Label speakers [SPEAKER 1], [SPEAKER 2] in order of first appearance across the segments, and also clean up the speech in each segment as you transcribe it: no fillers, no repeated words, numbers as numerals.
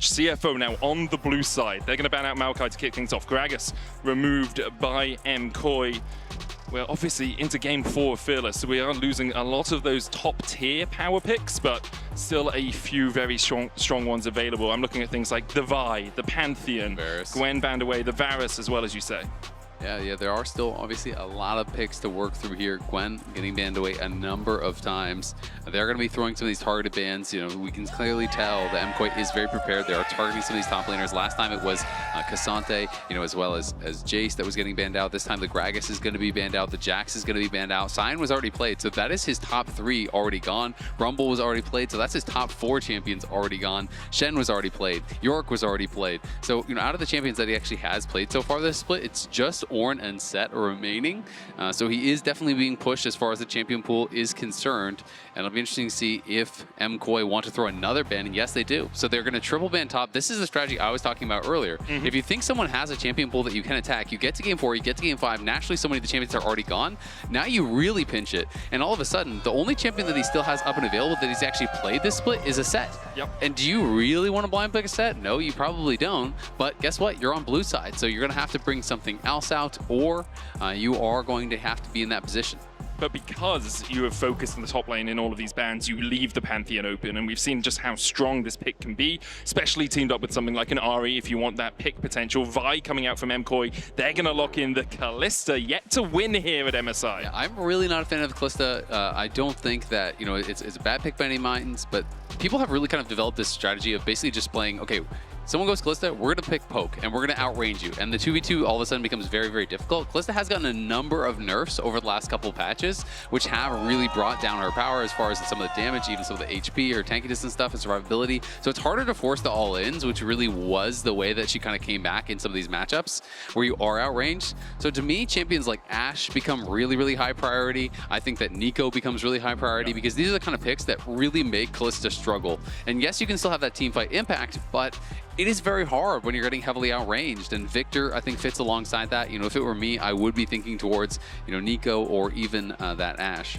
[SPEAKER 1] CFO now on the blue side. They're going to ban out Maokai to kick things off. Gragas removed by MKOI. We're obviously into game 4 of Fearless, so we are losing a lot of those top-tier power picks, but still a few very strong ones available. I'm looking at things like the Vi, the Pantheon,
[SPEAKER 2] Varus.
[SPEAKER 1] Gwen banned away, the Varus as well, as you say.
[SPEAKER 2] Yeah, there are still obviously a lot of picks to work through here. Gwen getting banned away a number of times. They're going to be throwing some of these targeted bans. You know, we can clearly tell that MKOI is very prepared. They are targeting some of these top laners. Last time it was Cassante, you know, as well as Jace that was getting banned out. This time the Gragas is going to be banned out. The Jax is going to be banned out. Sion was already played, so that is his top 3 already gone. Rumble was already played, so that's his top 4 champions already gone. Shen was already played. York was already played. So, you know, out of the champions that he actually has played so far this split, it's just Ornn and Set remaining. So he is definitely being pushed as far as the champion pool is concerned. And it'll be interesting to see if MKOI want to throw another ban, and yes, they do. So they're going to triple ban top. This is the strategy I was talking about earlier. If you think someone has a champion pool that you can attack, you get to game 4, you get to game 5, naturally so many of the champions are already gone. Now you really pinch it. And all of a sudden, the only champion that he still has up and available that he's actually played this split is a Set.
[SPEAKER 1] Yep.
[SPEAKER 2] And do you really want to blind pick a Set? No, you probably don't. But guess what? You're on blue side, so you're going to have to bring something else out, or you are going to have to be in that position.
[SPEAKER 1] But because you have focused on the top lane in all of these bans, you leave the Pantheon open, and we've seen just how strong this pick can be, especially teamed up with something like an Ahri if you want that pick potential. Vi coming out from MKOI, they're going to lock in the Kalista, yet to win here at MSI.
[SPEAKER 2] Yeah, I'm really not a fan of Kalista. I don't think that, you know, it's a bad pick by any means, but people have really kind of developed this strategy of basically just playing, okay, someone goes Kalista, we're going to pick Poke, and we're going to outrange you. And the 2v2 all of a sudden becomes very, very difficult. Kalista has gotten a number of nerfs over the last couple patches, which have really brought down her power as far as some of the damage, even some of the HP, her tankiness and stuff, and survivability. So it's harder to force the all-ins, which really was the way that she kind of came back in some of these matchups where you are outranged. So to me, champions like Ashe become really, really high priority. I think that Nico becomes really high priority because these are the kind of picks that really make Kalista struggle. And yes, you can still have that team fight impact, but it is very hard when you're getting heavily outranged, and Victor, I think, fits alongside that. You know, if it were me, I would be thinking towards, you know, Nico or even that Ashe.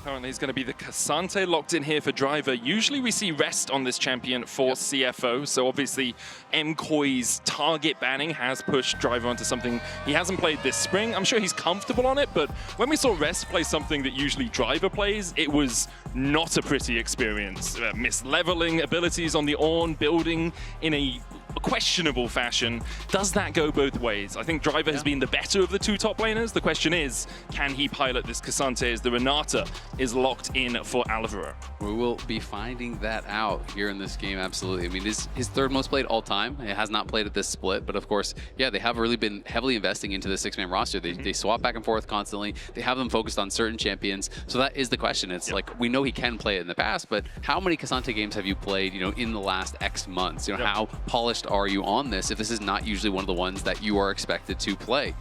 [SPEAKER 1] Currently, it's going to be the Cassante locked in here for Driver. Usually we see rest on this champion for CFO, so obviously MKOI's target banning has pushed Driver onto something he hasn't played this spring. I'm sure he's comfortable on it, but when we saw Rest play something that usually Driver plays, it was not a pretty experience. Misleveling abilities on the Ornn, building in a questionable fashion. Does that go both ways? I think Driver has been the better of the 2 top laners. The question is, can he pilot this Cassante as the Renata is locked in for Alvaro?
[SPEAKER 2] We will be finding that out here in this game, absolutely. I mean, his 3rd most played all time. It has not played at this split, but of course, yeah, they have really been heavily investing into the 6-man roster. They swap back and forth constantly. They have them focused on certain champions. So that is the question. It's like, we know he can play it in the past, but how many Cassante games have you played, you know, in the last X months? You know, how polished are you on this if this is not usually one of the ones that you are expected to play?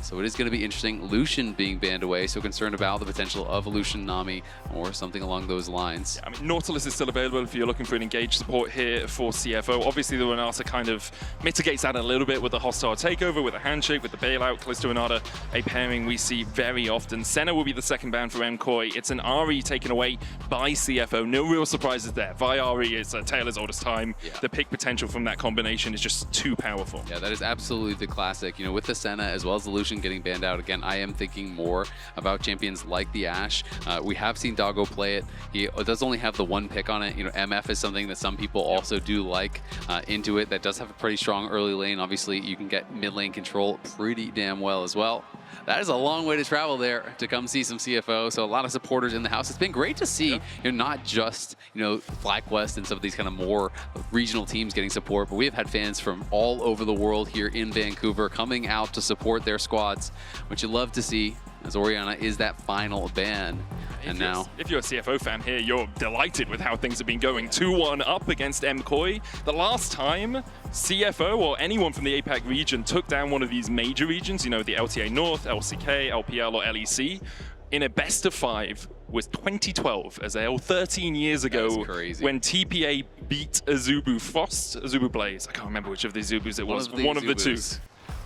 [SPEAKER 2] So it is going to be interesting. Lucian being banned away, so concerned about the potential of a Lucian Nami or something along those lines.
[SPEAKER 1] Yeah, I mean, Nautilus is still available if you're looking for an engaged support here for CFO. Obviously, the Renata kind of mitigates that a little bit with the hostile takeover, with the handshake, with the bailout. Kalista Renata, a pairing we see very often. Senna will be the 2nd ban for MKOI. It's an Ahri taken away by CFO. No real surprises there. Vi Ahri is a tale as old as time. Yeah. The pick potential from that combination is just too powerful. Yeah,
[SPEAKER 2] that is absolutely the classic. You know, with the Senna as well as the Lucian getting banned out again, I am thinking more about champions like the Ashe. We have seen Doggo play it. He does only have the 1 pick on it. You know, MF is something that some people also do like into it. That does have a pretty strong early lane. Obviously, you can get mid lane control pretty damn well as well. That is a long way to travel there to come see some CFO. So a lot of supporters in the house. It's been great to see, you know, not just, you know, FlyQuest and some of these kind of more regional teams getting support, but we have had fans from all over the world here in Vancouver coming out to support their squads, which you love to see, as Orianna is that final ban. And now,
[SPEAKER 1] if you're a CFO fan here, you're delighted with how things have been going. 2-1 up against MKOI. The last time CFO or anyone from the APAC region took down one of these major regions, you know, the LTA North, LCK, LPL, or LEC, in a best of 5 was 2012, Azael, 13 years ago, when TPA beat Azubu Frost, Azubu Blaze. I can't remember which of the Azubus it was, one of the 2.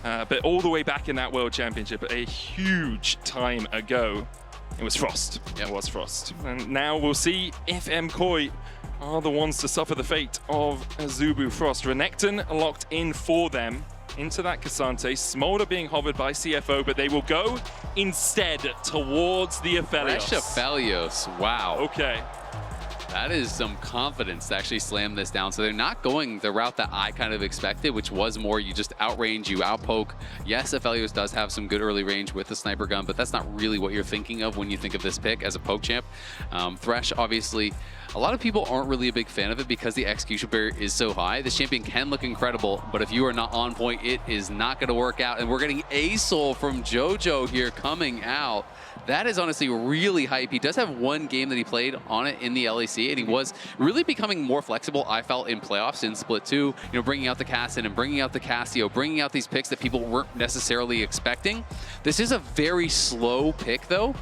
[SPEAKER 1] But all the way back in that World Championship, a huge time ago, it was Frost. It was Frost. And now we'll see if MKOI are the ones to suffer the fate of Azubu Frost. Renekton locked in for them into that Cassante. Smolder being hovered by CFO, but they will go instead towards the Aphelios.
[SPEAKER 2] Fresh Aphelios, wow.
[SPEAKER 1] Okay.
[SPEAKER 2] That is some confidence to actually slam this down. So they're not going the route that I kind of expected, which was more you just outrange, you outpoke. Yes, Aphelios does have some good early range with the sniper gun, but that's not really what you're thinking of when you think of this pick as a poke champ. Thresh, obviously, a lot of people aren't really a big fan of it because the execution barrier is so high. This champion can look incredible, but if you are not on point, it is not going to work out. And we're getting A-Soul from JoJo here coming out. That is honestly really hype. He does have one game that he played on it in the LEC, and he was really becoming more flexible, I felt, in playoffs in Split 2. You know, bringing out the Cassin and bringing out the Cassio, bringing out these picks that people weren't necessarily expecting. This is a very slow pick, though,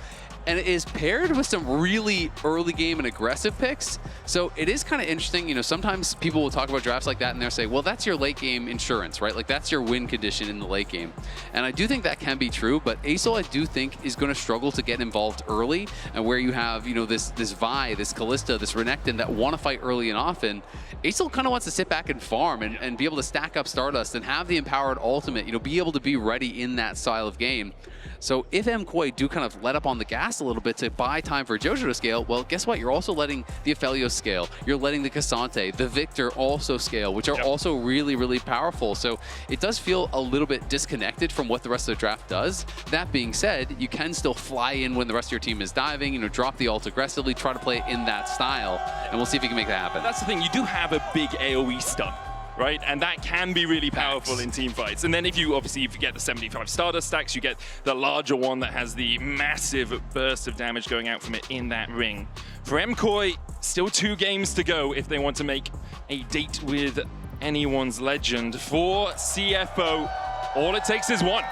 [SPEAKER 2] and it is paired with some really early game and aggressive picks. So it is kind of interesting. You know, sometimes people will talk about drafts like that and they'll say, well, that's your late game insurance, right? Like that's your win condition in the late game. And I do think that can be true, but A-Soul I do think is going to struggle to get involved early, and where you have, you know, this Vi, this Kalista, this Renekton that want to fight early and often. A-Soul kind of wants to sit back and farm and be able to stack up Stardust and have the empowered ultimate, you know, be able to be ready in that style of game. So if MKOI do kind of let up on the gas a little bit to buy time for JoJo to scale, well, guess what? You're also letting the Aphelios scale. You're letting the Cassante, the Victor also scale, which are also really, really powerful. So it does feel a little bit disconnected from what the rest of the draft does. That being said, you can still fly in when the rest of your team is diving, you know, drop the ult aggressively, try to play it in that style, and we'll see if you can make that happen.
[SPEAKER 1] That's the thing, you do have a big AoE stun, right? And that can be really powerful in team fights. And then if you get the 75 Stardust stacks, you get the larger one that has the massive burst of damage going out from it in that ring. For MKOI, still 2 games to go if they want to make a date with anyone's legend. For CFO, all it takes is one.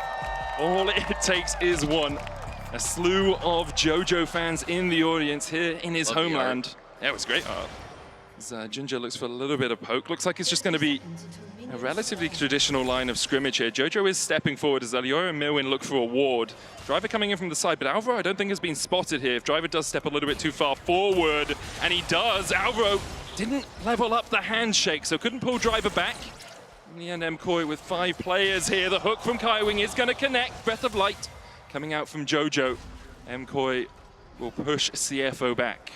[SPEAKER 1] All it takes is one. A slew of JoJo fans in the audience here in his homeland. Yeah, it was great. Ginger looks for a little bit of poke. Looks like it's just going to be a relatively traditional line of scrimmage here. JoJo is stepping forward as Elioya and Milwin look for a ward. Driver coming in from the side, but Alvaro I don't think has been spotted here. If Driver does step a little bit too far forward, and he does, Alvaro didn't level up the handshake, so couldn't pull Driver back. In the end, MKOI with 5 players here. The hook from Kaiwing is going to connect. Breath of Light coming out from JoJo. MKOI will push CFO back.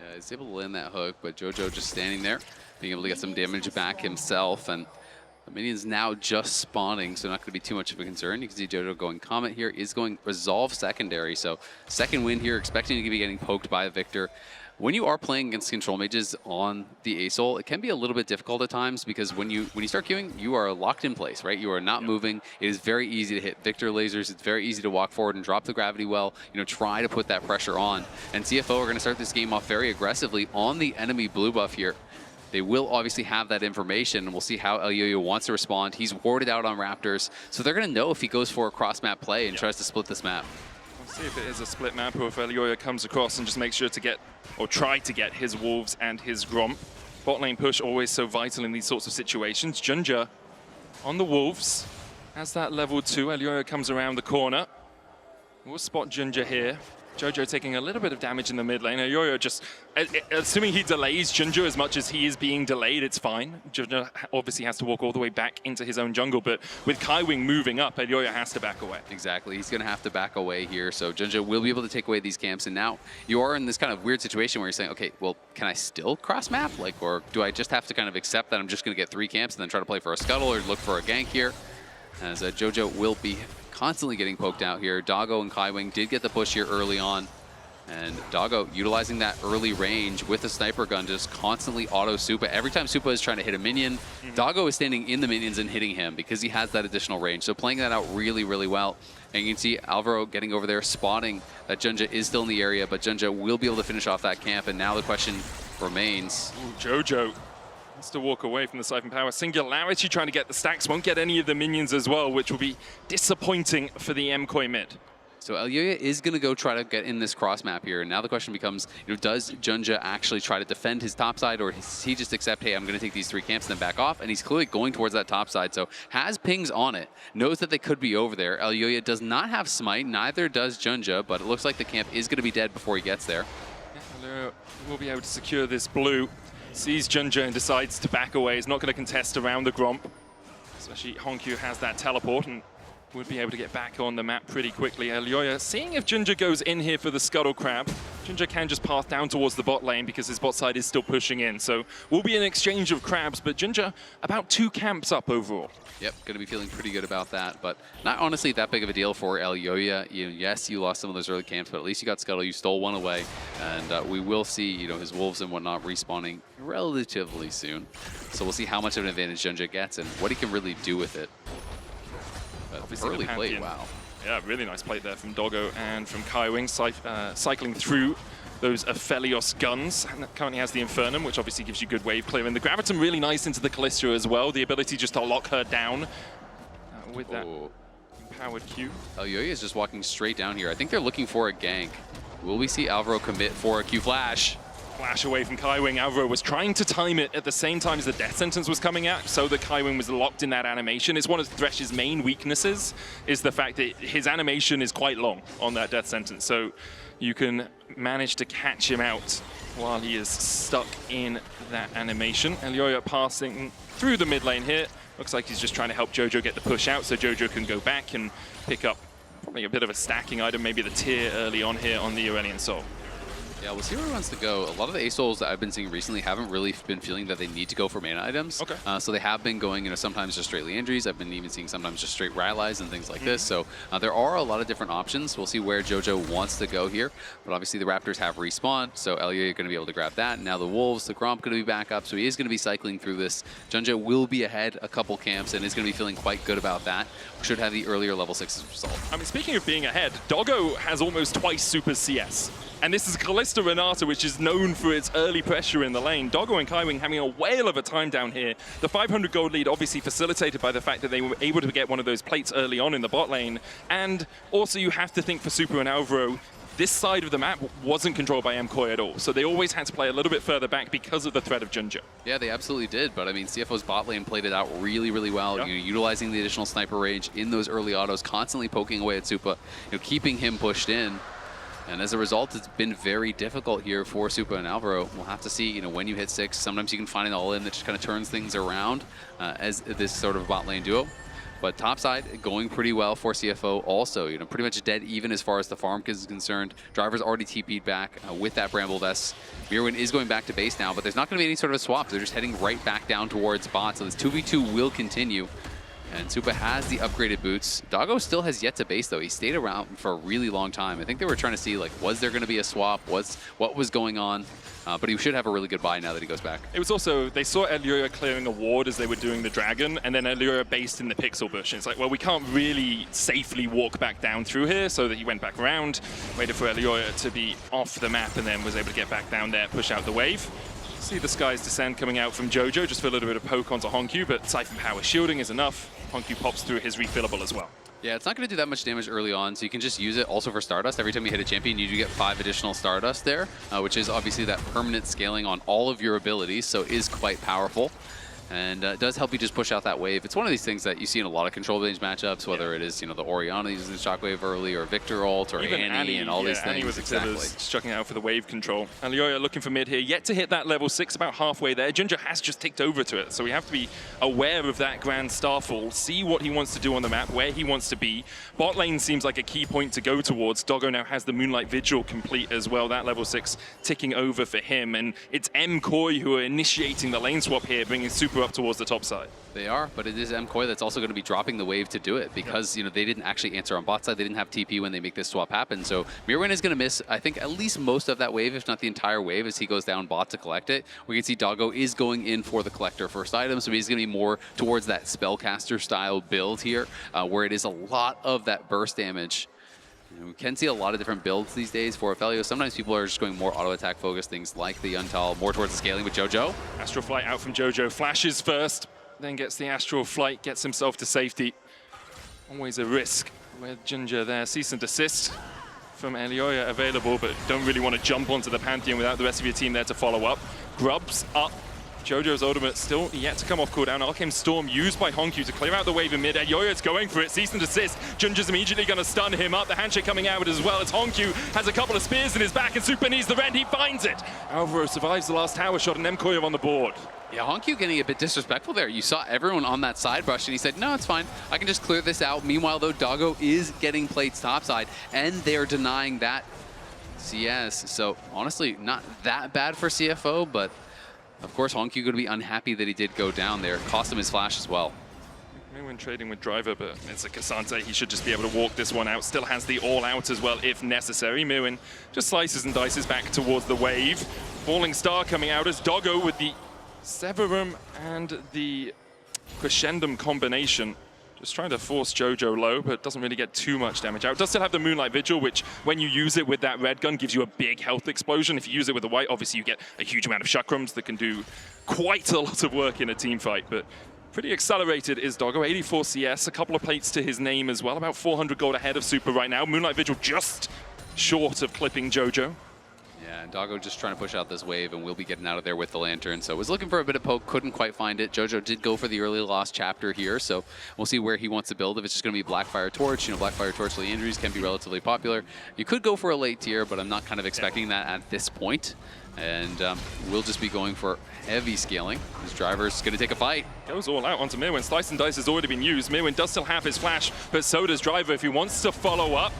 [SPEAKER 2] Yeah, he's able to land that hook, but JoJo just standing there, being able to get some damage back himself, and the minions now just spawning, so not going to be too much of a concern. You can see JoJo going Comet here, is going Resolve secondary, so second win here, expecting to be getting poked by a Victor. When you are playing against control mages on the A-Soul, it can be a little bit difficult at times because when you start queuing, you are locked in place, right? You are not moving. It is very easy to hit Victor lasers. It's very easy to walk forward and drop the gravity well, you know, try to put that pressure on. And CFO are going to start this game off very aggressively on the enemy blue buff here. They will obviously have that information, and we'll see how Elioya wants to respond. He's warded out on Raptors, so they're going to know if he goes for a cross-map play and tries to split this map.
[SPEAKER 1] See if it is a split map or if Elioya comes across and just makes sure to get, or try to get, his Wolves and his Gromp. Bot lane push always so vital in these sorts of situations. Junja on the Wolves has that level 2. Elioya comes around the corner. We'll spot Junja here. JoJo taking a little bit of damage in the mid lane. Elioya just, assuming he delays Junja as much as he is being delayed, it's fine. Junja obviously has to walk all the way back into his own jungle, but with Kaiwing moving up, Elioya has to back away.
[SPEAKER 2] Exactly, he's going to have to back away here, so Junja will be able to take away these camps, and now you are in this kind of weird situation where you're saying, okay, well, can I still cross-map? Like, or do I just have to kind of accept that I'm just going to get 3 camps and then try to play for a scuttle or look for a gank here? As JoJo will be constantly getting poked out here. Doggo and Kaiwing did get the push here early on. And Doggo utilizing that early range with the sniper gun, just constantly auto Supa. Every time Supa is trying to hit a minion, Doggo is standing in the minions and hitting him because he has that additional range. So playing that out really, really well. And you can see Alvaro getting over there, spotting that Junja is still in the area, but Junja will be able to finish off that camp. And now the question remains.
[SPEAKER 1] JoJo has to walk away from the Siphon Power. Singularity trying to get the stacks, won't get any of the minions as well, which will be disappointing for the MKOI mid.
[SPEAKER 2] So Elioya is going to go try to get in this cross map here. And now the question becomes, you know, does Junja actually try to defend his top side, or does he just accept, hey, I'm going to take these 3 camps and then back off? And he's clearly going towards that top side. So has pings on it, knows that they could be over there. Elioya does not have smite, neither does Junja, but it looks like the camp is going to be dead before he gets there.
[SPEAKER 1] Yeah, Elioya will be able to secure this blue. sees Junja and decides to back away. He's not going to contest around the Gromp. Especially Honkyu has that teleport and would be able to get back on the map pretty quickly. Elyoya seeing if Junja goes in here for the Scuttle Crab. Junja can just pass down towards the bot lane because his bot side is still pushing in. So will be an exchange of crabs, but Junja about 2 camps up overall.
[SPEAKER 2] Yep, going to be feeling pretty good about that, but not honestly that big of a deal for Elyoya. Yes, you lost some of those early camps, but at least you got Scuttle, you stole one away, and we will see, his wolves and whatnot respawning relatively soon. So we'll see how much of an advantage Junja gets and what he can really do with it.
[SPEAKER 1] Obviously
[SPEAKER 2] early play, wow.
[SPEAKER 1] Yeah, really nice play there from Doggo and from Kaiwing, cycling through those Aphelios guns. And that currently has the Infernum, which obviously gives you good wave clearing. The Graviton really nice into the Callisto as well. The ability just to lock her down with that empowered Q.
[SPEAKER 2] Elyoya is just walking straight down here. I think they're looking for a gank. Will we see Alvaro commit for a Q flash?
[SPEAKER 1] Flash away from Kaiwing. Alvaro was trying to time it at the same time as the death sentence was coming out, so that Kaiwing was locked in that animation. It's one of Thresh's main weaknesses, is the fact that his animation is quite long on that death sentence. So you can manage to catch him out while he is stuck in that animation. Elyoya passing through the mid lane here. Looks like he's just trying to help Jojo get the push out so Jojo can go back and pick up probably a bit of a stacking item, maybe the tier early on here on the Aurelion Soul.
[SPEAKER 2] Yeah, we'll see where he wants to go. A lot of the A-Souls that I've been seeing recently haven't really been feeling that they need to go for mana items.
[SPEAKER 1] Okay.
[SPEAKER 2] So they have been going, sometimes just straight Leandries. I've been even seeing sometimes just straight Rylai's and things like this. So there are a lot of different options. We'll see where Jojo wants to go here. But obviously the Raptors have respawned, so Elyoya going to be able to grab that. Now the Wolves, the Gromp going to be back up, so he is going to be cycling through this. Junja will be ahead a couple camps and is going to be feeling quite good about that. We should have the earlier level 6 result.
[SPEAKER 1] I mean, speaking of being ahead, Doggo has almost twice Super CS. And this is Kalista Renata, which is known for its early pressure in the lane. Doggo and Kaiwing having a whale of a time down here. The 500 gold lead obviously facilitated by the fact that they were able to get one of those plates early on in the bot lane. And also you have to think for Super and Alvaro, this side of the map wasn't controlled by MKOI at all. So they always had to play a little bit further back because of the threat of Junja.
[SPEAKER 2] Yeah, they absolutely did. But I mean, CFO's bot lane played it out really, really well.
[SPEAKER 1] Yeah.
[SPEAKER 2] Utilizing the additional sniper range in those early autos, constantly poking away at Supa, keeping him pushed in. And as a result, it's been very difficult here for Supa and Alvaro. We'll have to see, when you hit 6, sometimes you can find an all-in that just kind of turns things around as this sort of bot lane duo. But topside going pretty well for CFO also, pretty much dead even as far as the farm is concerned. Driver's already TP'd back with that Bramble Vest. Mirwin is going back to base now, but there's not going to be any sort of a swap. They're just heading right back down towards bot, so this 2v2 will continue. And Supa has the upgraded boots. Doggo still has yet to base, though. He stayed around for a really long time. I think they were trying to see, was there going to be a swap? What was going on? But he should have a really good buy now that he goes back.
[SPEAKER 1] It was also, they saw Elyoya clearing a ward as they were doing the dragon, and then Elyoya based in the pixel bush. And it's like, well, we can't really safely walk back down through here, so that he went back around, waited for Elyoya to be off the map, and then was able to get back down there, push out the wave. See the Sky's Descent coming out from Jojo, just for a little bit of poke onto Honkyu, but Siphon Power shielding is enough. Honkyu pops through his refillable as well.
[SPEAKER 2] Yeah, it's not going to do that much damage early on, so you can just use it also for Stardust. Every time you hit a champion, you do get 5 additional Stardust there, which is obviously that permanent scaling on all of your abilities, so is quite powerful. And it does help you just push out that wave. It's one of these things that you see in a lot of control range matchups, whether it is, the Orianna using the Shockwave early, or Victor ult, or
[SPEAKER 1] Even
[SPEAKER 2] Annie and all these things.
[SPEAKER 1] Annie was just chucking out for the wave control. Elyoya looking for mid here, yet to hit that level 6, about halfway there. Junja has just ticked over to it, so we have to be aware of that Grand Starfall, see what he wants to do on the map, where he wants to be. Bot lane seems like a key point to go towards. Doggo now has the Moonlight Vigil complete as well, that level 6 ticking over for him. And it's MKOI who are initiating the lane swap here, bringing Super up towards the top side.
[SPEAKER 2] They are, but it is MKOI that's also going to be dropping the wave to do it because, they didn't actually answer on bot side. They didn't have TP when they make this swap happen. So Mirwin is going to miss, I think, at least most of that wave, if not the entire wave, as he goes down bot to collect it. We can see Doggo is going in for the collector first item, so he's going to be more towards that spellcaster style build here, where it is a lot of that burst damage. We can see a lot of different builds these days for Aphelios. Sometimes people are just going more auto-attack focused, things like the Untal, more towards the scaling with Jojo.
[SPEAKER 1] Astral Flight out from Jojo, flashes first, then gets the Astral Flight, gets himself to safety. Always a risk with Junja there. Cease and desist from Elyoya available, but don't really want to jump onto the Pantheon without the rest of your team there to follow up. Grubs up Jojo's ultimate still yet to come off cooldown. Arcane Storm used by Honkyu to clear out the wave in mid. Elyoya's going for it. Cease and desist. Junja's immediately going to stun him up. The handshake coming out as well as Honkyu has a couple of spears in his back and Super needs the rend. He finds it. Alvaro survives the last tower shot and MKOI on the board.
[SPEAKER 2] Yeah, Honkyu getting a bit disrespectful there. You saw everyone on that side brush, and he said, no, it's fine. I can just clear this out. Meanwhile, though, Doggo is getting plates topside, and they're denying that CS. So, honestly, not that bad for CFO, but, of course, Honkyu going to be unhappy that he did go down there. Cost him his flash as well.
[SPEAKER 1] When trading with Driver, but it's a Cassante. He should just be able to walk this one out. Still has the all-out as well, if necessary. Mirwin just slices and dices back towards the wave. Falling Star coming out as Doggo with the Severum and the Crescendum combination. Just trying to force Jojo low, but doesn't really get too much damage out. Does still have the Moonlight Vigil, which when you use it with that red gun, gives you a big health explosion. If you use it with the white, obviously you get a huge amount of chakrams that can do quite a lot of work in a team fight. But pretty accelerated is Doggo, 84 CS, a couple of plates to his name as well. About 400 gold ahead of Super right now. Moonlight Vigil just short of clipping Jojo.
[SPEAKER 2] Yeah, and Doggo just trying to push out this wave, and we'll be getting out of there with the Lantern. So was looking for a bit of poke, couldn't quite find it. Jojo did go for the early lost chapter here, so we'll see where he wants to build. If it's just going to be Blackfire Torch, you know, Blackfire Torch Leandries can be relatively popular. You could go for a late tier, but I'm not kind of expecting that at this point. And we'll just be going for heavy scaling. His Driver's going to take a fight.
[SPEAKER 1] Goes all out onto Mirwin. Slice and Dice has already been used. Mirwin does still have his flash, but so does Driver if he wants to follow up.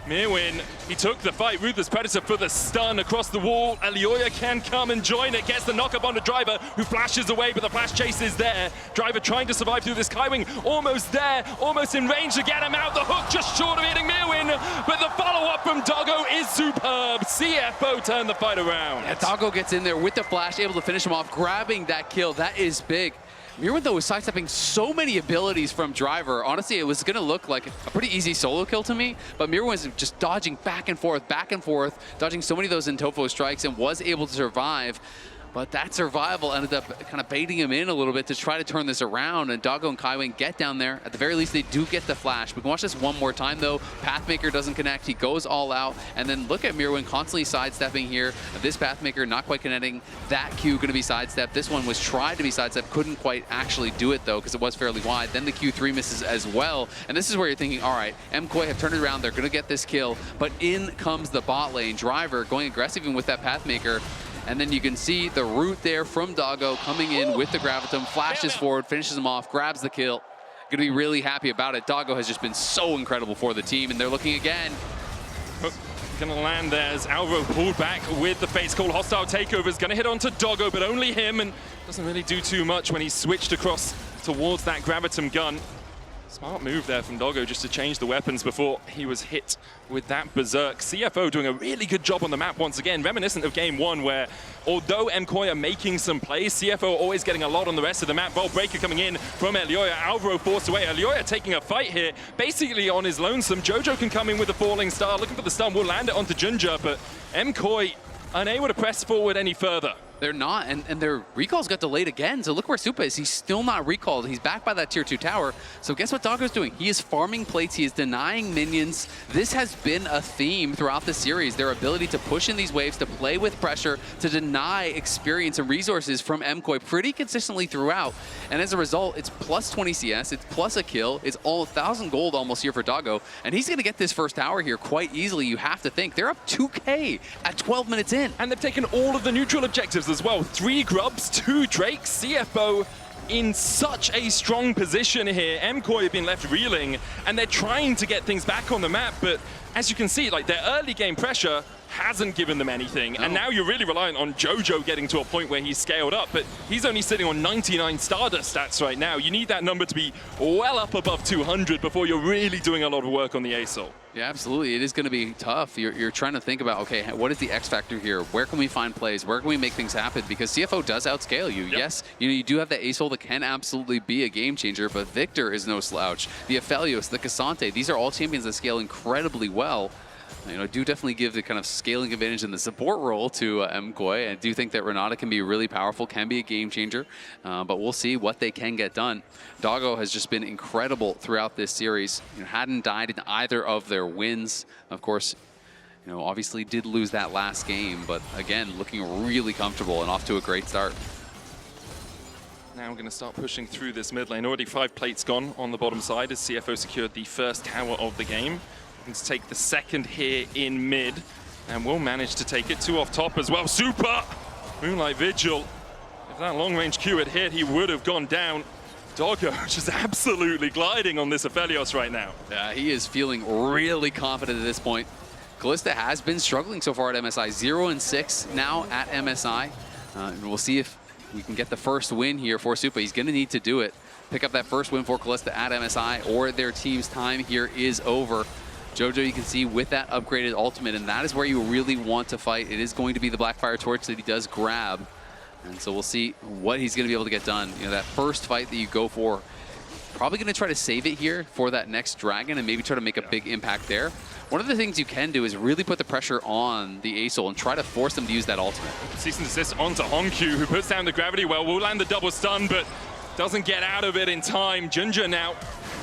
[SPEAKER 1] Mirwin, he took the fight. Ruthless Predator for the stun across the wall. Elyoya can come and join it. Gets the knock-up on the Driver, who flashes away, but the flash chase is there. Driver trying to survive through this Kaiwing. Almost there, almost in range to get him out. The hook just short of hitting Mirwin, but the follow-up from Doggo is superb. CFO turned the fight around.
[SPEAKER 2] Yeah, Doggo gets in there with the flash, able to finish him off, grabbing that kill. That is big. Mirwin, though, was sidestepping so many abilities from Driver. Honestly, it was going to look like a pretty easy solo kill to me, but Mirwin was just dodging back and forth, dodging so many of those Intofo strikes and was able to survive. But that survival ended up kind of baiting him in a little bit to try to turn this around, and Doggo and Kaiwing get down there. At the very least, they do get the flash. We can watch this one more time, though. Pathmaker doesn't connect. He goes all out, and then look at Mirwin constantly sidestepping here. This Pathmaker not quite connecting. That Q going to be sidestepped. This one was tried to be sidestepped, couldn't quite actually do it, though, because it was fairly wide. Then the Q3 misses as well, and this is where you're thinking, all right, MKOI have turned it around. They're going to get this kill, but in comes the bot lane. Driver going aggressive even with that Pathmaker. And then you can see the root there from Doggo coming in with the Gravitum, flashes forward, finishes him off, grabs the kill. Gonna be really happy about it. Doggo has just been so incredible for the team, and they're looking again.
[SPEAKER 1] Gonna land there as Alvaro pulled back with the face call. Hostile takeover is gonna hit onto Doggo, but only him, and doesn't really do too much when he switched across towards that Gravitum gun. Smart move there from Doggo just to change the weapons before he was hit with that Berserk. CFO doing a really good job on the map once again, reminiscent of game one where although MKOI are making some plays, CFO always getting a lot on the rest of the map. Ball breaker coming in from Elyoya. Alvaro forced away. Elyoya taking a fight here, basically on his lonesome. Jojo can come in with a falling star, looking for the stun. Will land it onto Junja, but MKOI unable to press forward any further.
[SPEAKER 2] They're not, and their recalls got delayed again, so look where Supa is. He's still not recalled. He's back by that tier 2 tower. So guess what Doggo's doing? He is farming plates. He is denying minions. This has been a theme throughout the series, their ability to push in these waves, to play with pressure, to deny experience and resources from MKOI pretty consistently throughout. And as a result, it's plus 20 CS, it's plus a kill, it's all 1,000 gold almost here for Doggo, and he's going to get this first tower here quite easily, you have to think. They're up 2K at 12 minutes in.
[SPEAKER 1] And they've taken all of the neutral objectives as well. 3 grubs, 2 drakes. CFO in such a strong position here. MKOI have been left reeling, and they're trying to get things back on the map, but as you can see, like, their early game pressure hasn't given them anything. No. And now you're really reliant on Jojo getting to a point where he's scaled up, but he's only sitting on 99 Stardust stats right now. You need that number to be well up above 200 before you're really doing a lot of work on the ASOL.
[SPEAKER 2] Yeah, absolutely. It is going to be tough. You're trying to think about, okay, what is the X factor here? Where can we find plays? Where can we make things happen? Because CFO does outscale you. Yep. Yes, you do have the ASOL that can absolutely be a game changer, but Victor is no slouch. The Aphelios, the Cassante, these are all champions that scale incredibly well. You know, do definitely give the kind of scaling advantage in the support role to MKOI. I do think that Renata can be really powerful, can be a game changer, but we'll see what they can get done. Doggo has just been incredible throughout this series. You know, hadn't died in either of their wins. Of course, you know, obviously did lose that last game, but again, looking really comfortable and off to a great start.
[SPEAKER 1] Now we're going to start pushing through this mid lane. Already 5 plates gone on the bottom side as CFO secured the first tower of the game. Let's take the second here in mid, and we'll manage to take it. 2 off top as well. Super! Moonlight Vigil. If that long-range Q had hit, he would have gone down. Doggo just absolutely gliding on this Aphelios right now.
[SPEAKER 2] Yeah, he is feeling really confident at this point. Kalista has been struggling so far at MSI. 0-6 now at MSI. And we'll see if we can get the first win here for Supa. He's going to need to do it. Pick up that first win for Kalista at MSI, or their team's time here is over. Jojo, you can see with that upgraded ultimate, and that is where you really want to fight. It is going to be the Blackfire Torch that he does grab. And so we'll see what he's going to be able to get done. You know, that first fight that you go for, probably going to try to save it here for that next dragon and maybe try to make a big impact there. One of the things you can do is really put the pressure on the Acel and try to force them to use that ultimate.
[SPEAKER 1] Cease and desist onto Honkyu, who puts down the gravity well. Will land the double stun, but doesn't get out of it in time. Ginger now.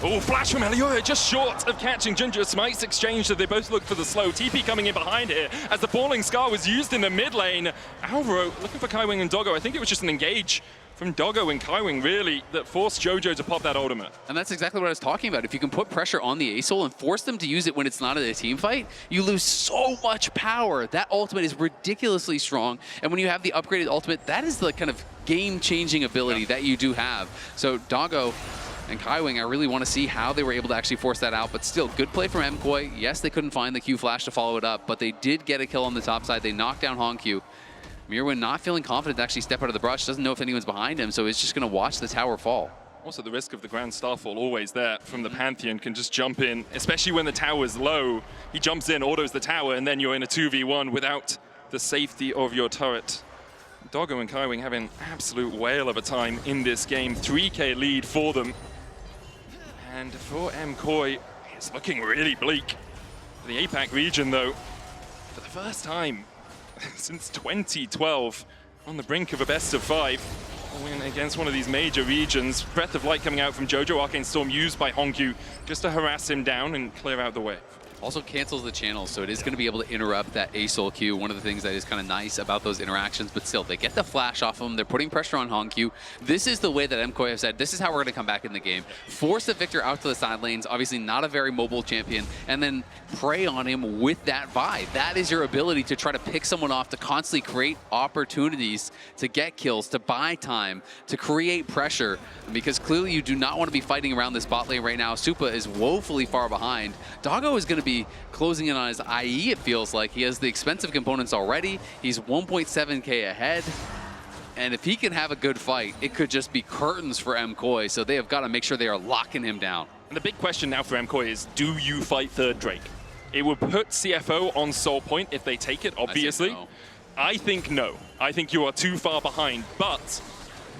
[SPEAKER 1] Oh, flash from Elioya, just short of catching Ginger. Smites exchanged as they both look for the slow. TP coming in behind here as the Falling Scar was used in the mid lane. Alvaro looking for Kaiwing and Doggo. I think it was just an engage from Doggo and Kaiwing, really, that forced Jojo to pop that ultimate.
[SPEAKER 2] And that's exactly what I was talking about. If you can put pressure on the Acel and force them to use it when it's not a team fight, you lose so much power. That ultimate is ridiculously strong. And when you have the upgraded ultimate, that is the kind of game-changing ability that you do have. So Doggo and Kaiwing, I really want to see how they were able to actually force that out, but still, good play from MKOI. Yes, they couldn't find the Q flash to follow it up, but they did get a kill on the top side. They knocked down Honkyu. Mirwin not feeling confident to actually step out of the brush, doesn't know if anyone's behind him, so he's just going to watch the tower fall.
[SPEAKER 1] Also, the risk of the Grand Starfall always there from the Pantheon, can just jump in, especially when the tower's low. He jumps in, autos the tower, and then you're in a 2v1 without the safety of your turret. Doggo and Kaiwing having absolute whale of a time in this game. 3K lead for them. And for MKOI, it's looking really bleak. For the APAC region, though, for the first time since 2012, on the brink of a best of 5. A win against one of these major regions. Breath of Light coming out from Jojo. Arcane Storm used by Honkyu just to harass him down and clear out the way.
[SPEAKER 2] Also cancels the channel, so it is going to be able to interrupt that Acel Q. One of the things that is kind of nice about those interactions, but still, they get the flash off of him. They're putting pressure on Honkyu. This is the way that MKOI have said, this is how we're going to come back in the game. Force the Victor out to the side lanes, obviously not a very mobile champion, and then prey on him with that Vi. That is your ability to try to pick someone off, to constantly create opportunities to get kills, to buy time, to create pressure, because clearly you do not want to be fighting around this bot lane right now. Supa is woefully far behind. Doggo is going to be closing in on his IE, it feels like. He has the expensive components already. He's 1.7k ahead. And if he can have a good fight, it could just be curtains for MKOI. So they have got to make sure they are locking him down.
[SPEAKER 1] And the big question now for MKOI is, do you fight third Drake? It would put CFO on Soul Point if they take it, obviously. I think no. I think you are too far behind. But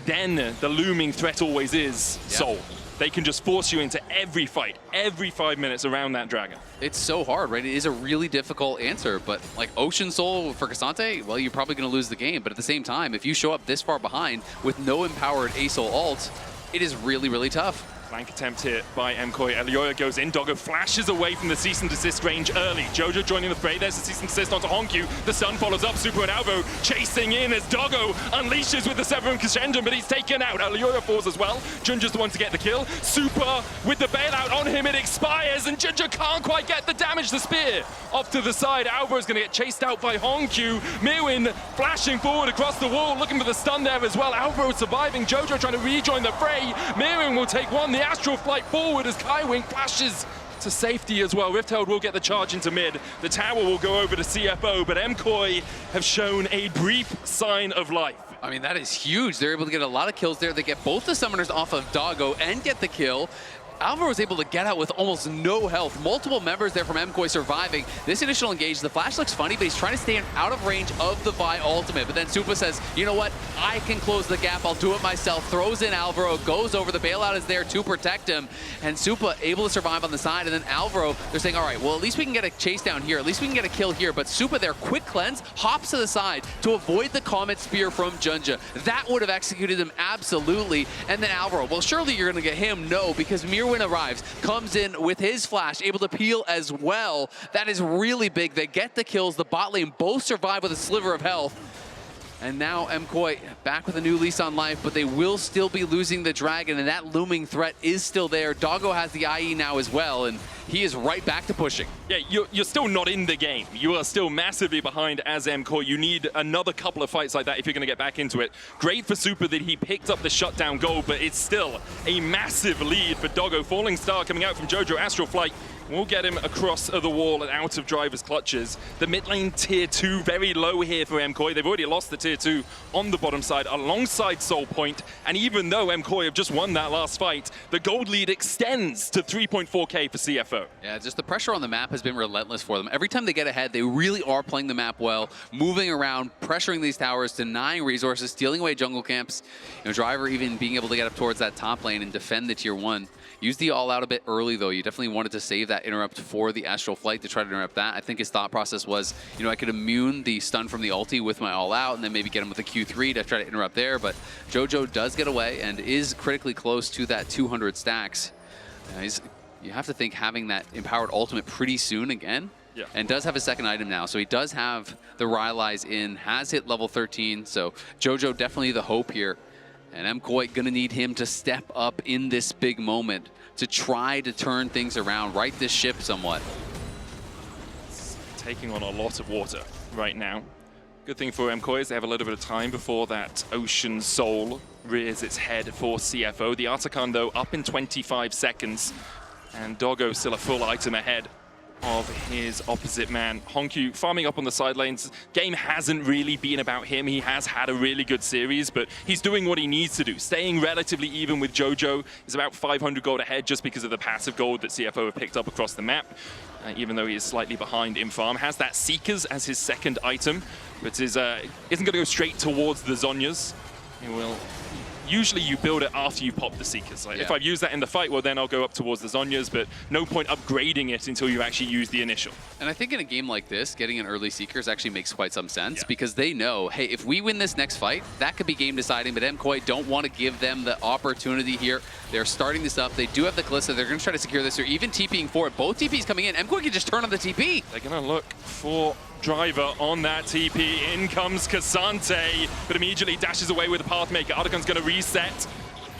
[SPEAKER 1] then the looming threat always is Soul. They can just force you into every fight, every 5 minutes around that dragon.
[SPEAKER 2] It's so hard, right? It is a really difficult answer, but like Ocean Soul for Cassante, well, you're probably going to lose the game. But at the same time, if you show up this far behind with no empowered Acel ult, it is really, really tough.
[SPEAKER 1] Flank attempt here by MKOI. Elioya goes in. Doggo flashes away from the cease and desist range early. Jojo joining the fray. There's the cease and desist onto Honkyu. The stun follows up. Super and Alvo chasing in as Doggo unleashes with the Severum Crescendo, but he's taken out. Elioya falls as well. Junja's the one to get the kill. Super with the bailout on him. It expires, and Junja can't quite get the damage. The spear off to the side. Alvo's going to get chased out by Honkyu. Mirwin flashing forward across the wall, looking for the stun there as well. Alvo surviving. Jojo trying to rejoin the fray. Mirwin will take one. The Astral Flight forward as Kaiwing flashes to safety as well. Rifthold will get the charge into mid. The tower will go over to CFO, but MKOI have shown a brief sign of life.
[SPEAKER 2] I mean, that is huge. They're able to get a lot of kills there. They get both the summoners off of Doggo and get the kill. Alvaro was able to get out with almost no health. Multiple members there from MKOI surviving. This initial engage, the flash looks funny, but he's trying to stay out of range of the Vi ultimate. But then Supa says, you know what? I can close the gap. I'll do it myself. Throws in Alvaro, goes over. The bailout is there to protect him. And Supa able to survive on the side. And then Alvaro, they're saying, all right, well, at least we can get a chase down here. At least we can get a kill here. But Supa there, quick cleanse, hops to the side to avoid the Comet Spear from Junja. That would have executed him absolutely. And then Alvaro, well, surely you're going to get him. No, because Mirwin arrives, comes in with his flash, able to peel as well. That is really big. They get the kills. The bot lane both survive with a sliver of health. And now MKOI back with a new lease on life, but they will still be losing the Dragon, and that looming threat is still there. Doggo has the IE now as well, and he is right back to pushing.
[SPEAKER 1] Yeah, you're still not in the game. You are still massively behind as MKOI. You need another couple of fights like that if you're going to get back into it. Great for Super that he picked up the shutdown goal, but it's still a massive lead for Doggo. Falling Star coming out from Jojo. Astral Flight will get him across the wall and out of Driver's clutches. The mid lane tier 2 very low here for MKOI. They've already lost the tier 2 on the bottom side alongside Soul Point. And even though MKOI have just won that last fight, the gold lead extends to 3.4k for CFO.
[SPEAKER 2] Yeah, just the pressure on the map has been relentless for them. Every time they get ahead, they really are playing the map well, moving around, pressuring these towers, denying resources, stealing away jungle camps. You know, Driver even being able to get up towards that top lane and defend the tier 1. Use the all-out a bit early, though. You definitely wanted to save that interrupt for the Astral Flight to try to interrupt that. I think his thought process was, you know, I could immune the stun from the ulti with my all-out and then maybe get him with a Q3 to try to interrupt there. But Jojo does get away and is critically close to that 200 stacks. You have to think having that empowered ultimate pretty soon again.
[SPEAKER 1] Yeah.
[SPEAKER 2] And does have a second item now. So he does have the Rylai's in, has hit level 13. So Jojo definitely the hope here. And MKOI gonna need him to step up in this big moment to try to turn things around, right this ship somewhat.
[SPEAKER 1] It's taking on a lot of water right now. Good thing for MKOI is they have a little bit of time before that Ocean Soul rears its head for CFO. The Artican, though, up in 25 seconds. And Doggo still a full item ahead of his opposite man. Honkyu farming up on the side lanes. Game hasn't really been about him. He has had a really good series, but he's doing what he needs to do. Staying relatively even with Jojo. Is about 500 gold ahead just because of the passive gold that CFO have picked up across the map. Even though he is slightly behind in farm. Has that Seekers as his second item, but isn't going to go straight towards the Zhonyas. He will... Usually you build it after you pop the Seekers. Like, if I've used that in the fight, well, then I'll go up towards the Zhonyas, but no point upgrading it until you actually use the initial.
[SPEAKER 2] And I think in a game like this, getting an early Seekers actually makes quite some sense because they know, hey, if we win this next fight, that could be game deciding, but MKOI don't want to give them the opportunity here. They're starting this up. They do have the Kalista. They're going to try to secure this. They're even TPing for it. Both TPs coming in. MKOI can just turn on the TP.
[SPEAKER 1] They're going to look for Driver on that TP. In comes Cassante, but immediately dashes away with the Pathmaker. Artican's going to reset.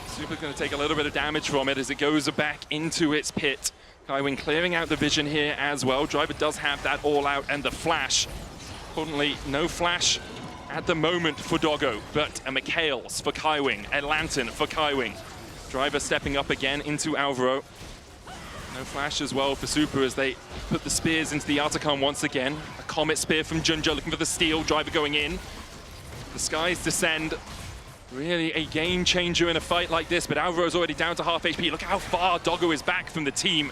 [SPEAKER 1] Super's going to take a little bit of damage from it as it goes back into its pit. Kaiwing clearing out the vision here as well. Driver does have that all-out and the flash. Importantly, no flash at the moment for Doggo, but a McHale's for Kaiwing, a Lantern for Kaiwing. Driver stepping up again into Alvaro. No flash as well for Super as they put the spears into the Artican once again. A Comet Spear from Junja looking for the steal. Driver going in. The skies descend. Really a game changer in a fight like this, but Alvaro's already down to half HP. Look how far Doggo is back from the team.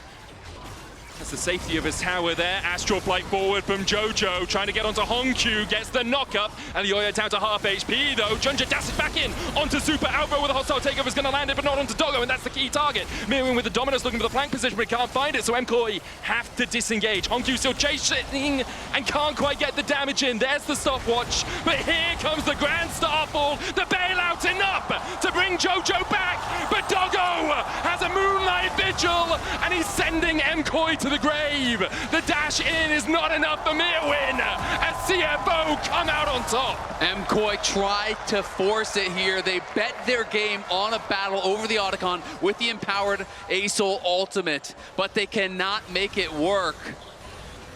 [SPEAKER 1] That's the safety of his tower there. Astral Flight forward from Jojo, trying to get onto Honkyu, gets the knock-up, and Yoya down to half HP though. Junja dashes back in onto Super. Alvaro with a hostile takeover is going to land it, but not onto Doggo, and that's the key target. Mirroring with the Dominus looking for the flank position, but he can't find it, so MKOI have to disengage. Honkyu still chasing and can't quite get the damage in. There's the stopwatch, but here comes the Grand Starfall. The bailout enough to bring Jojo back, but Doggo has a Moonlight Vigil, and he's sending MKOI to the grave. The dash in is not enough for Mirwin as CFO come out on top.
[SPEAKER 2] MKOI tried to force it here. They bet their game on a battle over the Otacon with the empowered Asol ultimate, but they cannot make it work.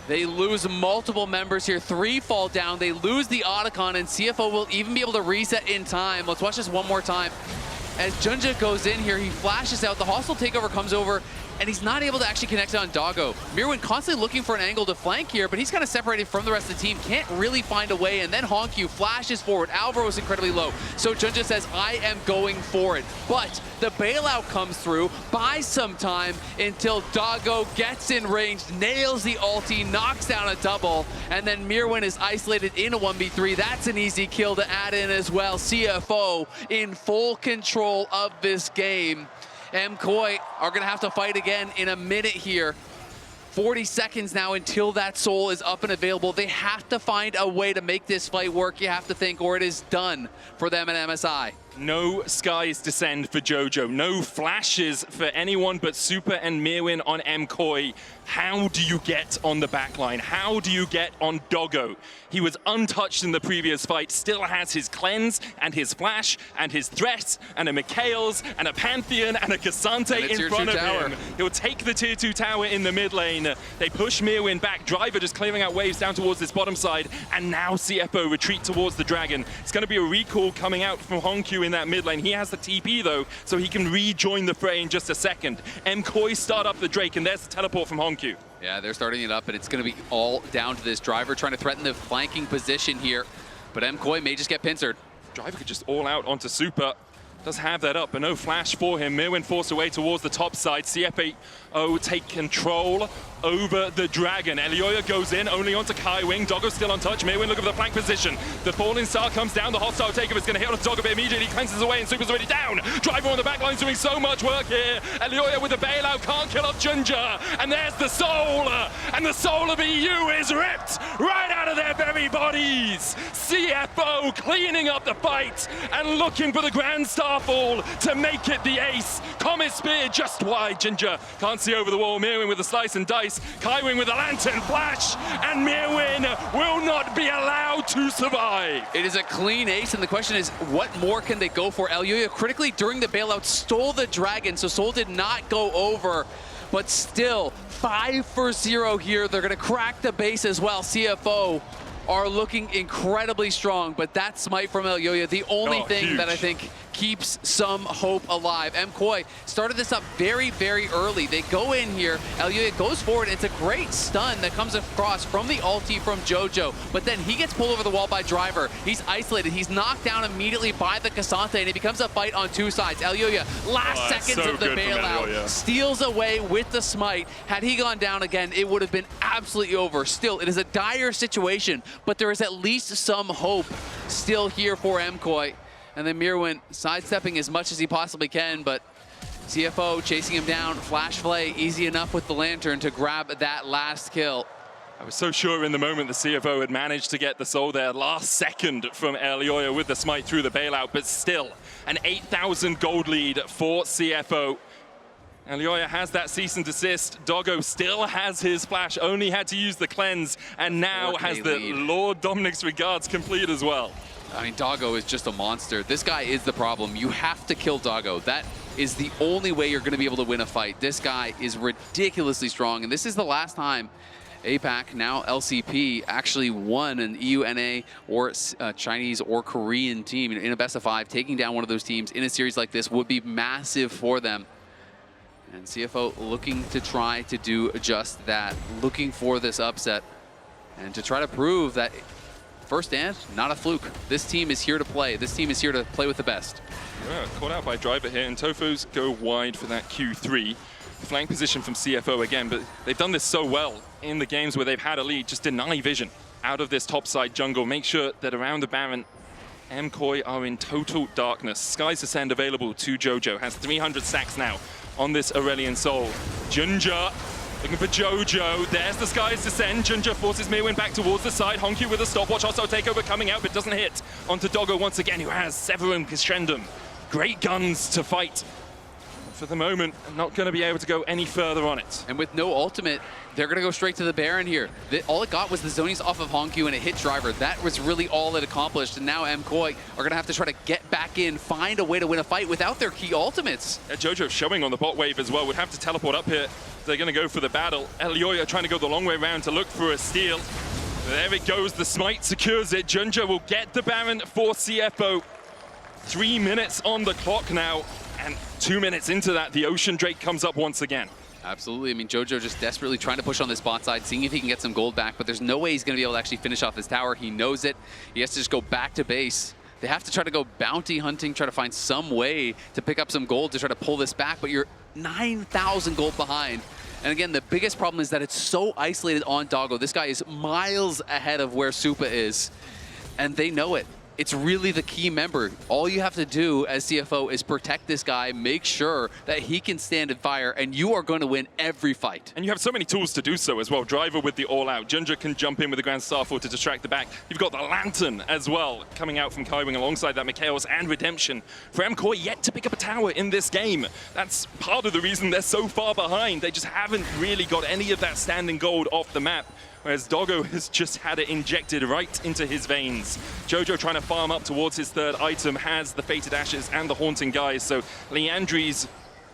[SPEAKER 2] They lose multiple members here. 3 fall down. They lose the Otacon, and CFO will even be able to reset in time. Let's watch this one more time. As Junja goes in here, he flashes out. The hostile takeover comes over, and he's not able to actually connect on Doggo. Mirwin constantly looking for an angle to flank here, but he's kind of separated from the rest of the team. Can't really find a way, and then Honkyu flashes forward. Alvaro is incredibly low, so Junja says, I am going for it. But the bailout comes through, buys some time until Doggo gets in range, nails the ulti, knocks down a double, and then Mirwin is isolated in a 1v3. That's an easy kill to add in as well. CFO in full control of this game. MKOI are going to have to fight again in a minute here. 40 seconds now until that soul is up and available. They have to find a way to make this fight work, you have to think, or it is done for them at MSI.
[SPEAKER 1] No skies descend for Jojo. No flashes for anyone but Super and Mirwin on MKOI. How do you get on the backline? How do you get on Doggo? He was untouched in the previous fight, still has his cleanse and his flash and his threat and a Mikhail's and a Pantheon and a Cassante in front of him. He'll take the tier 2 tower in the mid lane. They push Mirwin back. Driver just clearing out waves down towards this bottom side. And now CFO retreat towards the Dragon. It's going to be a recall coming out from Honkyu in that mid lane. He has the TP though, so he can rejoin the fray in just a second. MKOI start up the Drake, and there's the teleport from Honkyu.
[SPEAKER 2] Yeah, they're starting it up, and it's going to be all down to this Driver trying to threaten the flanking position here. But MKOI may just get pincered.
[SPEAKER 1] Driver could just all out onto Super. Does have that up, but no flash for him. Mirwin forced away towards the top side. CFO take control over the Dragon. Elioya goes in, only onto Kaiwing. Doggo still untouched. Mirwin looking for the flank position. The falling star comes down. The hostile takeover is going to hit on Doggo, but immediately cleanses away, and Super's already down. Driver on the back line doing so much work here. Elioya with the bailout, can't kill off Junja. And there's the soul. And the soul of EU is ripped right out of their very bodies. CFO cleaning up the fight and looking for the Grand Starfall to make it the ace. Comet Spear just wide. Ginger can't see over the wall. Mirwin with the slice and dice. Kaiwing with a lantern flash, and Mirwin will not be allowed to survive.
[SPEAKER 2] It is a clean ace, and the question is, what more can they go for? Elioya critically during the bailout stole the Dragon, so Soul did not go over, but still 5 for 0 here. They're gonna crack the base as well. CFO are looking incredibly strong, but that smite from Elioya, the only thing
[SPEAKER 1] huge.
[SPEAKER 2] that I think keeps some hope alive. MKOI started this up very, very early. They go in here, Elioya goes forward, it's a great stun that comes across from the ulti from Jojo, but then he gets pulled over the wall by Driver. He's isolated, he's knocked down immediately by the Cassante, and it becomes a fight on two sides. Elioya, last seconds of the bailout, steals away with the smite. Had he gone down again, it would have been absolutely over. Still, it is a dire situation, but there is at least some hope still here for MKOI. And then Mirwin sidestepping as much as he possibly can, but CFO chasing him down. Flash play, easy enough with the lantern to grab that last kill.
[SPEAKER 1] I was so sure in the moment the CFO had managed to get the soul there last second from Elioya with the smite through the bailout, but still an 8,000 gold lead for CFO. Elioya has that cease and desist. Doggo still has his flash, only had to use the cleanse, and now has the Lord Dominic's regards complete as well.
[SPEAKER 2] I mean, Doggo is just a monster. This guy is the problem. You have to kill Doggo. That is the only way you're going to be able to win a fight. This guy is ridiculously strong, and this is the last time APAC, now LCP, actually won an EUNA or Chinese or Korean team in a best of 5. Taking down one of those teams in a series like this would be massive for them. And CFO looking to try to do just that, looking for this upset and to try to prove that first stand, not a fluke. This team is here to play. This team is here to play with the best.
[SPEAKER 1] Yeah, caught out by Driver here, and Tofu's go wide for that Q3. Flank position from CFO again, but they've done this so well in the games where they've had a lead. Just deny vision out of this topside jungle. Make sure that around the Baron, MKOI are in total darkness. Sky's Ascend available to Jojo. Has 300 stacks now on this Aurelion Soul. Junja looking for Jojo. There's the Sky's Descent. Junja forces Mirwin back towards the side. Honkyu with a stopwatch. Hostile takeover coming out, but doesn't hit onto Doggo once again, who has Severin Crescendum. Great guns to fight. For the moment, I'm not going to be able to go any further on it.
[SPEAKER 2] And with no ultimate, they're going to go straight to the Baron here. All it got was the zonies off of Honkyu and it hit Driver. That was really all it accomplished. And now MKOI are going to have to try to get back in, find a way to win a fight without their key ultimates.
[SPEAKER 1] Jojo showing on the bot wave as well. Would have to teleport up here. They're going to go for the battle. Elioya trying to go the long way around to look for a steal. There it goes. The smite secures it. Junja will get the Baron for CFO. 3 minutes on the clock now. And 2 minutes into that, the Ocean Drake comes up once again.
[SPEAKER 2] Absolutely. I mean, Jojo just desperately trying to push on this bot side, seeing if he can get some gold back, but there's no way he's going to be able to actually finish off this tower. He knows it. He has to just go back to base. They have to try to go bounty hunting, try to find some way to pick up some gold to try to pull this back, but you're 9,000 gold behind. And again, the biggest problem is that it's so isolated on Doggo. This guy is miles ahead of where Supa is, and they know it. it's really the key member. All you have to do as CFO is protect this guy, make sure that he can stand and fire, and you are going to win every fight.
[SPEAKER 1] And you have so many tools to do so as well. Driver with the all-out. Ginger can jump in with the Grand Starfall to distract the back. You've got the Lantern as well, coming out from Kaiwing alongside that MKOI and Redemption. For MKOI yet to pick up a tower in this game. That's part of the reason they're so far behind. They just haven't really got any of that standing gold off the map. Whereas Doggo has just had it injected right into his veins. Jojo trying to farm up towards his third item, has the Fated Ashes and the Haunting Guys, so Leandri's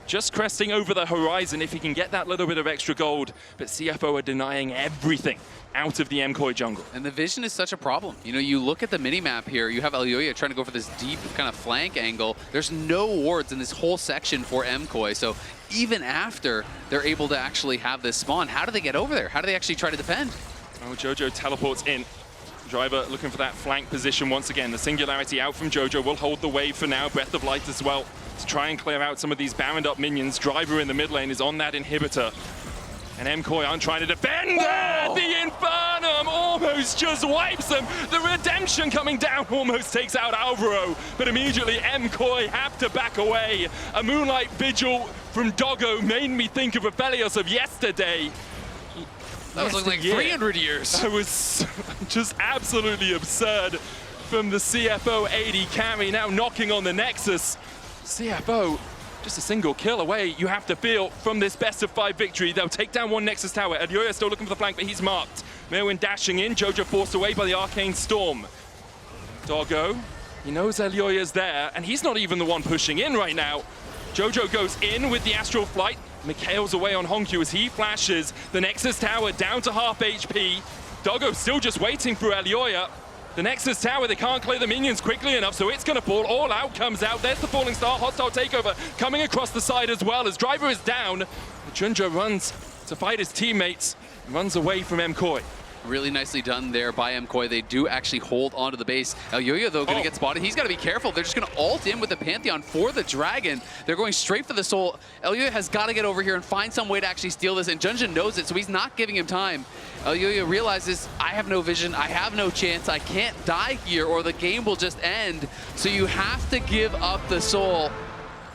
[SPEAKER 1] just cresting over the horizon if he can get that little bit of extra gold, but CFO are denying everything out of the MKOI jungle.
[SPEAKER 2] And the vision is such a problem. You know, you look at the mini-map here, you have Elyoya trying to go for this deep kind of flank angle. There's no wards in this whole section for MKOI, so even after they're able to actually have this spawn, how do they get over there? How do they actually try to defend?
[SPEAKER 1] Oh, Jojo teleports in. Driver looking for that flank position once again. The Singularity out from Jojo will hold the wave for now. Breath of Light as well to try and clear out some of these barrened up minions. Driver in the mid lane is on that inhibitor. And MKOI aren't trying to defend there. The Infernum almost just wipes them. The Redemption coming down almost takes out Alvaro, but immediately MKOI have to back away. A Moonlight Vigil from Doggo made me think of Aphelios of yesterday.
[SPEAKER 2] That was like 300 years.
[SPEAKER 1] That was just absolutely absurd from the CFO AD carry, now knocking on the Nexus. CFO, just a single kill away, you have to feel, from this best of 5 victory. They'll take down one Nexus tower. Elyoya still looking for the flank, but he's marked. Merwin dashing in, Jojo forced away by the Arcane Storm. Doggo, he knows Elyoya's there, and he's not even the one pushing in right now. Jojo goes in with the Astral Flight. Mikhail's away on Honkyu as he flashes. The Nexus tower down to half HP. Doggo still just waiting for Elyoya. The Nexus tower, they can't clear the minions quickly enough, so it's gonna fall. All Out comes out. There's the Falling Star. Hostile takeover coming across the side as well as Driver is down. Junja runs to fight his teammates, runs away from MKOI.
[SPEAKER 2] Really nicely done there by MKOI. They do actually hold onto the base. Elyoya, though, gonna get spotted. He's gotta be careful. They're just gonna ult in with the Pantheon for the Dragon. They're going straight for the soul. Elyoya has gotta get over here and find some way to actually steal this, and Junja knows it, so he's not giving him time. Elyoya realizes, I have no vision, I have no chance, I can't die here or the game will just end. So you have to give up the soul.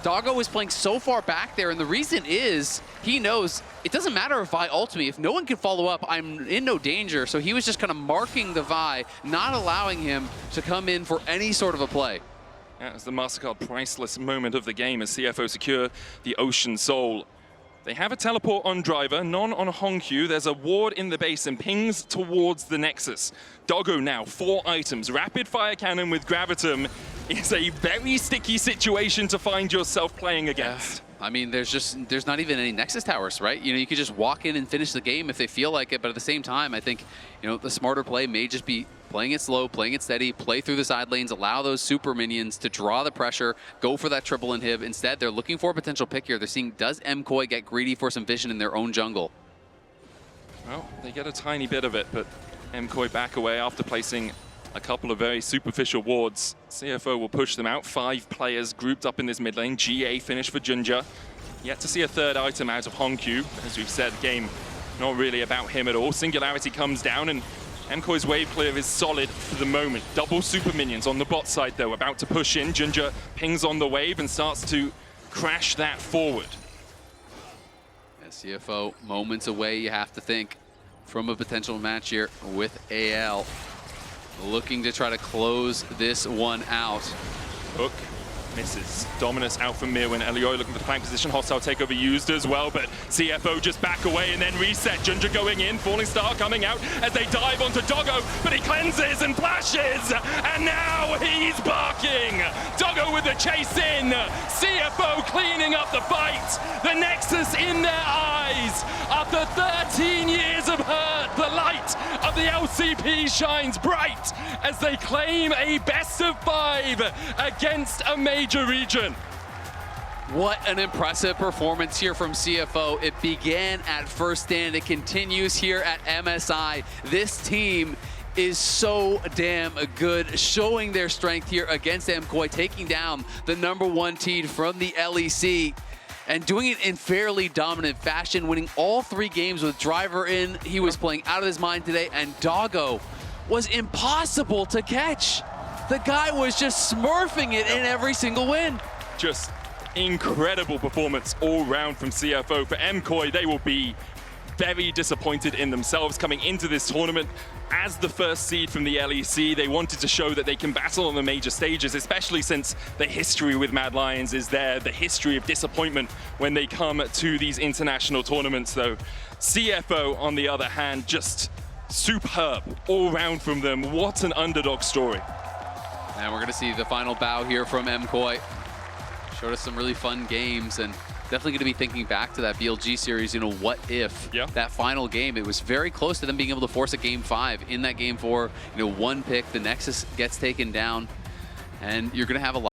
[SPEAKER 2] Doggo is playing so far back there, and the reason is he knows it doesn't matter if Vi ults me. If no one can follow up, I'm in no danger. So he was just kind of marking the Vi, not allowing him to come in for any sort of a play.
[SPEAKER 1] That was the MasterCard priceless moment of the game as CFO secure the Ocean Soul. They have a teleport on Driver, none on Honkyu. There's a ward in the base and pings towards the Nexus. Doggo now, 4 items. Rapid Fire Cannon with Gravitum is a very sticky situation to find yourself playing against.
[SPEAKER 2] I mean, there's not even any Nexus towers, right? You know, you could just walk in and finish the game if they feel like it, but at the same time, I think, you know, the smarter play may just be playing it slow, playing it steady, play through the side lanes, allow those super minions to draw the pressure, go for that triple inhib. Instead, they're looking for a potential pick here. They're seeing, does MKOI get greedy for some vision in their own jungle?
[SPEAKER 1] Well, they get a tiny bit of it, but MKOI back away after placing a couple of very superficial wards. CFO will push them out. 5 players grouped up in this mid lane. GA finish for Junja. Yet to see a third item out of Honkyu. As we've said, game not really about him at all. Singularity comes down and MKOI's wave clear is solid for the moment. Double super minions on the bot side though, about to push in. Junja pings on the wave and starts to crash that forward.
[SPEAKER 2] Yeah, CFO moments away, you have to think, from a potential match here with AL. Looking to try to close this one out.
[SPEAKER 1] Hook misses. Dominus out from Mirwin. Elyoya looking for the flank position. Hostile takeover used as well, but CFO just back away and then reset. Junja going in. Falling Star coming out as they dive onto Doggo, but he cleanses and flashes, and now he's barking. Doggo with the chase in. CFO cleaning up the fight. The Nexus in their eyes. After 13 years of hurt, the light of the LCP shines bright as they claim a best of 5 against a major region.
[SPEAKER 2] What an impressive performance here from CFO. It began at First Stand. It continues here at MSI. This team is so damn good, showing their strength here against MKOI, taking down the #1 team from the LEC and doing it in fairly dominant fashion, winning all 3 games with Driver in. He was playing out of his mind today, and Doggo was impossible to catch. The guy was just smurfing it in every single win.
[SPEAKER 1] Just incredible performance all round from CFO. For MKOI, they will be very disappointed in themselves coming into this tournament. As the first seed from the LEC, they wanted to show that they can battle on the major stages, especially since the history with Mad Lions is there, the history of disappointment when they come to these international tournaments, though. CFO, on the other hand, just superb all round from them. What an underdog story.
[SPEAKER 2] And we're going to see the final bow here from MKOI. Showed us some really fun games, and definitely going to be thinking back to that BLG series, you know, what if that final game, it was very close to them being able to force a game 5. In that game 4, you know, one pick, the Nexus gets taken down, and you're going to have a lot